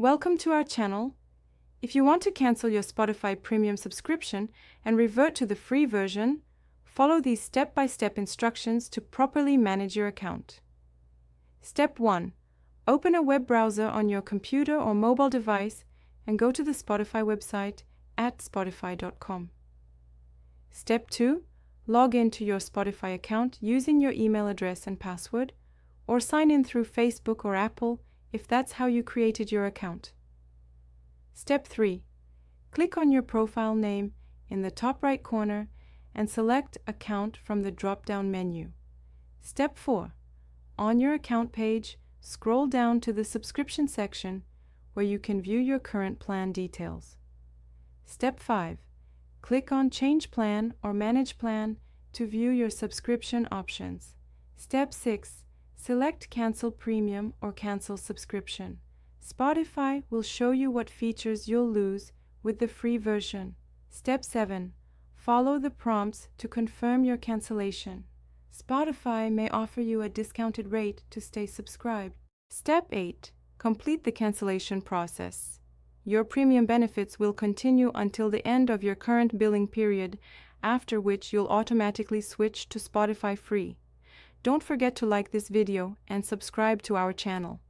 Welcome to our channel. If you want to cancel your Spotify Premium subscription and revert to the free version, follow these step-by-step instructions to properly manage your account. Step 1. Open a web browser on your computer or mobile device and go to the Spotify website at spotify.com. Step 2. Log in to your Spotify account using your email address and password, or sign in through Facebook or Apple if that's how you created your account. Step 3. Click on your profile name in the top right corner and select Account from the drop-down menu. Step 4. On your account page, scroll down to the subscription section where you can view your current plan details. Step 5. Click on Change Plan or Manage Plan to view your subscription options. Step 6. Select Cancel Premium or Cancel Subscription. Spotify will show you what features you'll lose with the free version. Step 7. Follow the prompts to confirm your cancellation. Spotify may offer you a discounted rate to stay subscribed. Step 8. Complete the cancellation process. Your premium benefits will continue until the end of your current billing period, after which you'll automatically switch to Spotify Free. Don't forget to like this video and subscribe to our channel.